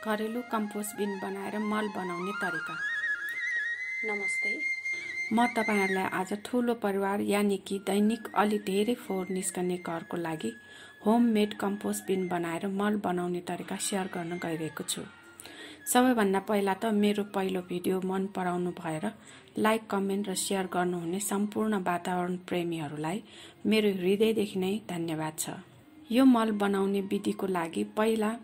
घरेलु कम्पोस्ट बिन बनाएर मल बनाउने तरिका। नमस्ते, म तपाईहरुलाई आज ठूलो परिवार यानि कि दैनिक अलि धेरै फोहोर निस्कने घरको लागि होममेड कम्पोस्ट बिन बनाएर मल बनाउने तरिका शेयर गर्न गइरहेको छु। सबैभन्दा पहिला त मेरो पहिलो भिडियो मन पराउनु भएर लाइक, कमेन्ट र शेयर गर्नुहुने सम्पूर्ण वातावरण प्रेमीहरूलाई मेरो हृदयदेखि नै धन्यवाद छ। यो मल बनाउने विधिको लागि पहिला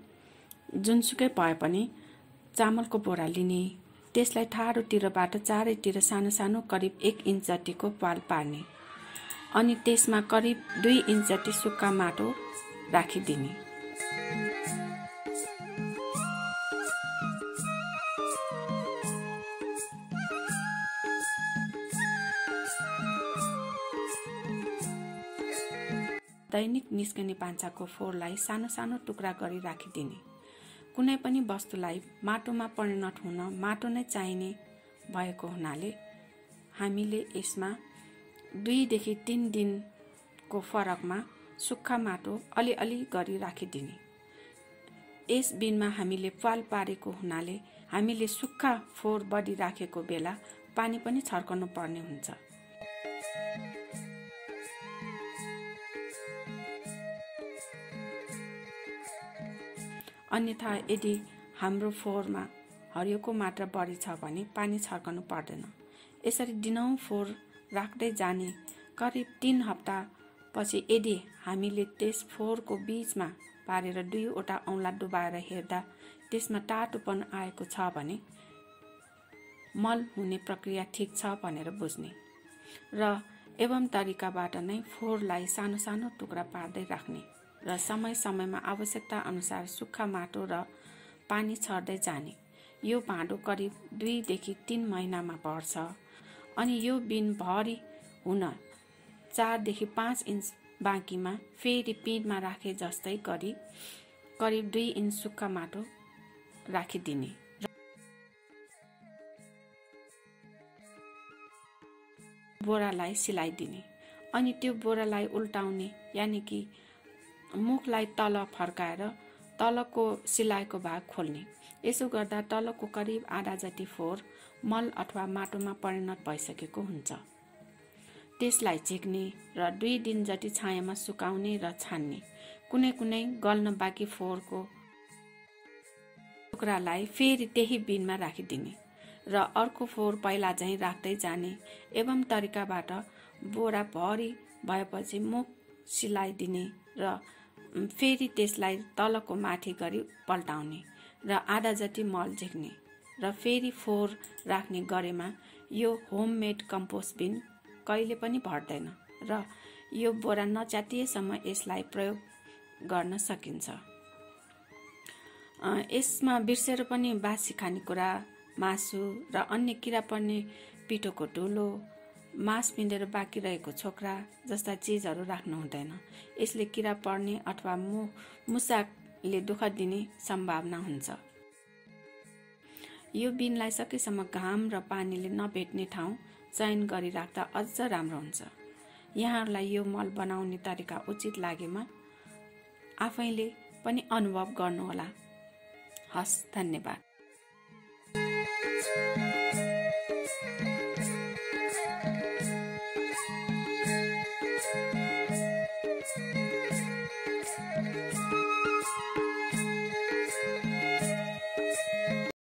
जुनसुकै भए पनि चामलको बोरा लिने, त्यसलाई ठाडोतिरबाट चारैतिर सानो सानो करिब 1 इन्च जतिको पाल पार्ने, अनि त्यसमा करिब 2 इन्च जति सुक्खा माटो राखिदिने। दैनिक निस्कने भान्साको फोहोरलाई सानो सानो टुक्रा गरी राखिदिने। कुनै पनि वस्तुलाई माटोमा परिणत हुन माटो नै चाहिने भएको हुनाले हामीले यसमा 2 देखि 3 दिनको फरकमा सुक्खा माटो अलिअलि गरी राखिदिने। यस बिनमा हामीले पाल पारेको हुनाले हामीले सुक्खा फोहोर बढी राखेको बेला पानी पनि छर्कनु पर्ने हुन्छ। अन्यथा यदि हाम्रो फोहोरमा हरियोको मात्रा बढी छ भने पानी छर्कनु पर्दैन। यसरी दिनौं फोहोर राख्दै जाने करिब 3 हप्ता पछि यदि हामीले त्यस फोहोरको बीचमा पारेर 2 वटा औंला डुबाएर हेर्दा त्यसमा टाटोपन आएको छ भने मल हुने प्रक्रिया ठीक छ भनेर बुझ्ने र एवं तरिकाबाट नै फोहोरलाई सानो सानो टुक्रा पार्दै राख्ने र समय समयमा आवश्यकता अनुसार सुक्खा माटो र पानी छर्दै जाने। यो भाँडो करिब 2 देखि 3 महिनामा बढ्छ अनि यो बिन भरि हुन 4 देखि 5 इन्च बाँकीमा फेरि पिनमा राखे जस्तै गरी करिब 2 इन्च सुक्खा माटो राखिदिने। बोरालाई सिलाइदिने अनि त्यो बोरालाई उल्टाउने यानि कि मुखलाई तल फर्काएर तलको सिलाइको भाग खोल्ने। यसो गर्दा तलको करिब आधा जति फोहोर मल अथवा माटोमा परिणत भइसकेको हुन्छ। त्यसलाई झिक्ने र 2 दिन जति छायामा सुकाउने र छान्ने। कुनै कुनै गल्न बाँकी फोहोरको टुक्रालाई फेरि त्यही बिनमा राखिदिने र अर्को फोहोर पहिला झैं राख्दै जाने। एवं तरिकाबाट बोरा भरि भएपछि मुख सिलाइदिने र फेरि त्यसलाई तलको माथि गरी पल्टाउने र आधा जति मल झिक्ने र फेरि फोहोर राख्ने गरेमा यो होममेड कम्पोस्ट बिन कहिले पनि भर्दैन र यो बोरा नच्यातिएसम्म यसलाई प्रयोग गर्न सकिन्छ। यसमा बिर्सेर पनि बासी खानेकुरा, मासु र अन्य किरा पर्ने पिठोको ढुलो, मास पिँधेर बाँकी रहेको छोक्रा जस्ता चीजहरू राख्नु हुँदैन। यसले किरा पर्ने अथवा मुसाले दुःख दिने सम्भावना हुन्छ। यो बिनलाई सकेसम्म घाम र पानीले नभेट्ने ठाउँ चयन गरी राख्दा अझ राम्रो हुन्छ। यहाँहरूलाई यो मल बनाउने तरिका उचित लागेमा आफैले पनि अनुभव गर्नुहोला। हस्, धन्यवाद।